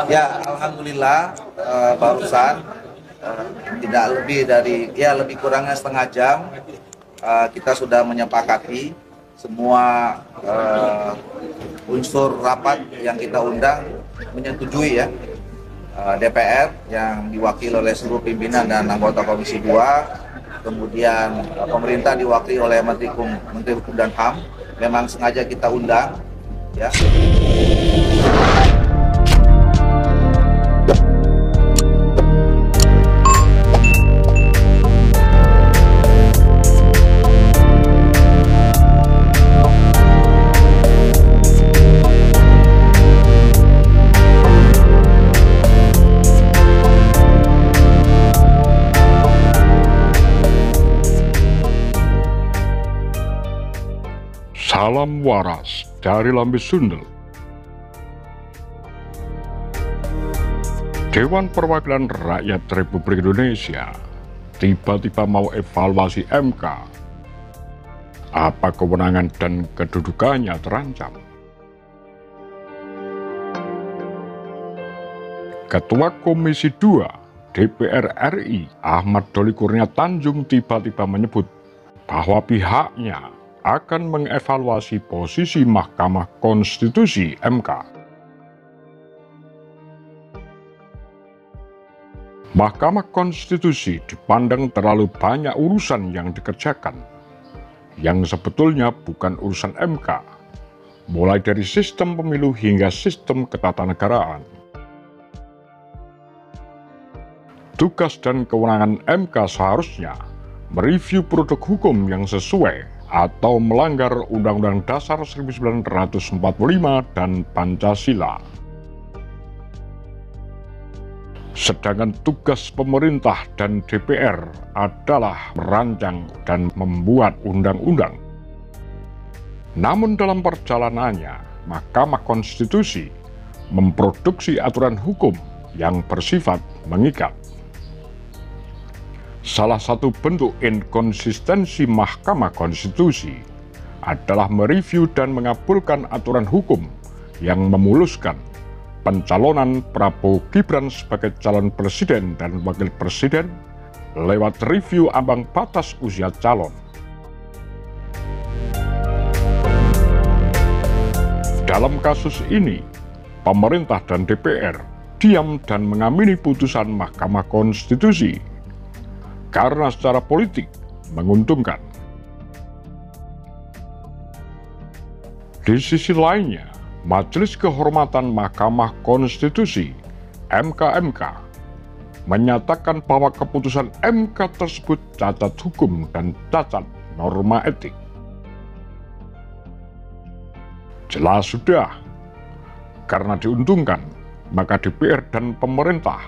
Ya, alhamdulillah barusan tidak lebih dari lebih kurangnya setengah jam kita sudah menyepakati semua unsur rapat yang kita undang menyetujui ya. DPR yang diwakili oleh seluruh pimpinan dan anggota Komisi 2, kemudian pemerintah diwakili oleh Menteri Hukum dan HAM, memang sengaja kita undang ya. Salam waras dari Lambe Sundel. Dewan Perwakilan Rakyat Republik Indonesia tiba-tiba mau evaluasi MK. Apa kewenangan dan kedudukannya terancam? Ketua Komisi 2 DPR RI Ahmad Doli Kurnia Tanjung tiba-tiba menyebut bahwa pihaknya akan mengevaluasi posisi Mahkamah Konstitusi (MK). Mahkamah Konstitusi dipandang terlalu banyak urusan yang dikerjakan, yang sebetulnya bukan urusan MK, mulai dari sistem pemilu hingga sistem ketatanegaraan. Tugas dan kewenangan MK seharusnya mereview produk hukum yang sesuai atau melanggar Undang-Undang Dasar 1945 dan Pancasila. Sedangkan tugas pemerintah dan DPR adalah merancang dan membuat undang-undang. Namun dalam perjalanannya, Mahkamah Konstitusi memproduksi aturan hukum yang bersifat mengikat. Salah satu bentuk inkonsistensi Mahkamah Konstitusi adalah mereview dan mengabulkan aturan hukum yang memuluskan pencalonan Prabowo Gibran sebagai calon presiden dan wakil presiden lewat review ambang batas usia calon. Dalam kasus ini, pemerintah dan DPR diam dan mengamini putusan Mahkamah Konstitusi karena secara politik menguntungkan. Di sisi lainnya, Majelis Kehormatan Mahkamah Konstitusi (MK) menyatakan bahwa keputusan MK tersebut cacat hukum dan cacat norma etik. Jelas sudah, karena diuntungkan, maka DPR dan pemerintah,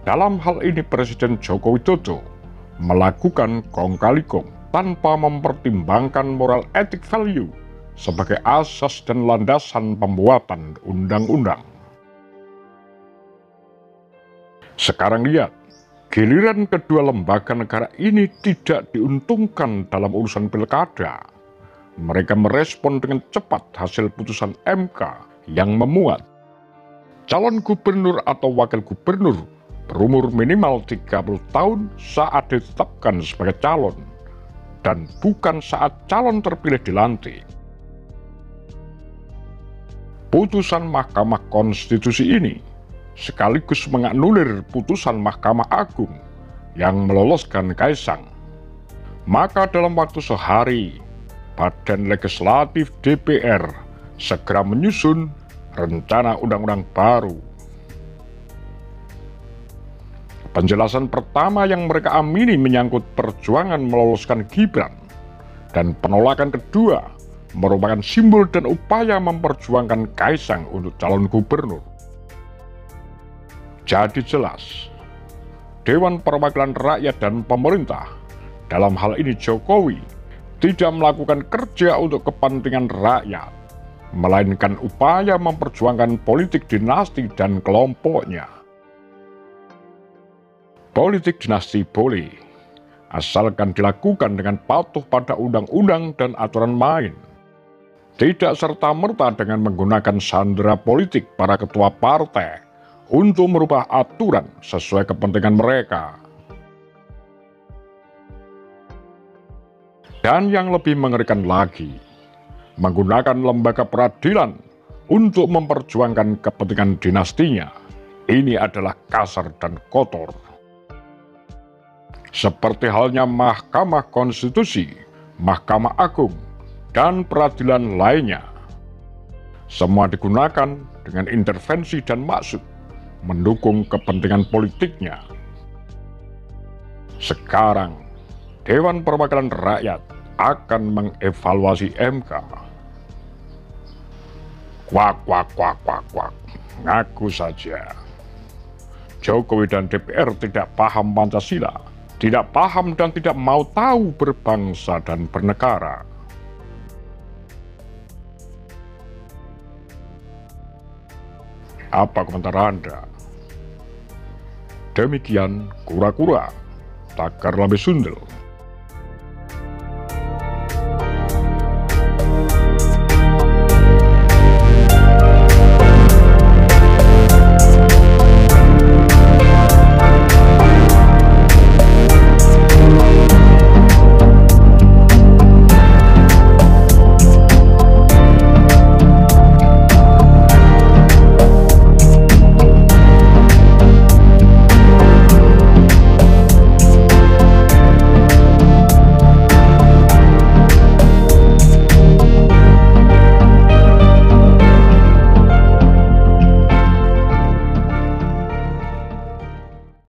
dalam hal ini Presiden Joko Widodo, melakukan kong kali kong tanpa mempertimbangkan moral etik value sebagai asas dan landasan pembuatan undang-undang. Sekarang lihat, giliran kedua lembaga negara ini tidak diuntungkan dalam urusan pilkada. Mereka merespon dengan cepat hasil putusan MK yang memuat calon gubernur atau wakil gubernur berumur minimal 30 tahun saat ditetapkan sebagai calon, dan bukan saat calon terpilih dilantik. Putusan Mahkamah Konstitusi ini sekaligus menganulir putusan Mahkamah Agung yang meloloskan Kaisang. Maka dalam waktu sehari, Badan Legislatif DPR segera menyusun rencana undang-undang baru. Penjelasan pertama yang mereka amini menyangkut perjuangan meloloskan Gibran, dan penolakan kedua merupakan simbol dan upaya memperjuangkan Kaisang untuk calon gubernur. Jadi jelas, Dewan Perwakilan Rakyat dan pemerintah, dalam hal ini Jokowi, tidak melakukan kerja untuk kepentingan rakyat, melainkan upaya memperjuangkan politik dinasti dan kelompoknya. Politik dinasti boleh, asalkan dilakukan dengan patuh pada undang-undang dan aturan main. Tidak serta-merta dengan menggunakan sandera politik para ketua partai untuk merubah aturan sesuai kepentingan mereka. Dan yang lebih mengerikan lagi, menggunakan lembaga peradilan untuk memperjuangkan kepentingan dinastinya. Ini adalah kasar dan kotor. Seperti halnya Mahkamah Konstitusi, Mahkamah Agung, dan peradilan lainnya. Semua digunakan dengan intervensi dan maksud mendukung kepentingan politiknya. Sekarang, Dewan Perwakilan Rakyat akan mengevaluasi MK. Kuak, kuak, kuak, kuak, kuak. Ngaku saja. Jokowi dan DPR tidak paham Pancasila, tidak paham dan tidak mau tahu berbangsa dan bernegara. Apa komentar Anda? Demikian Kura-Kura, Takar Lambe Sundel.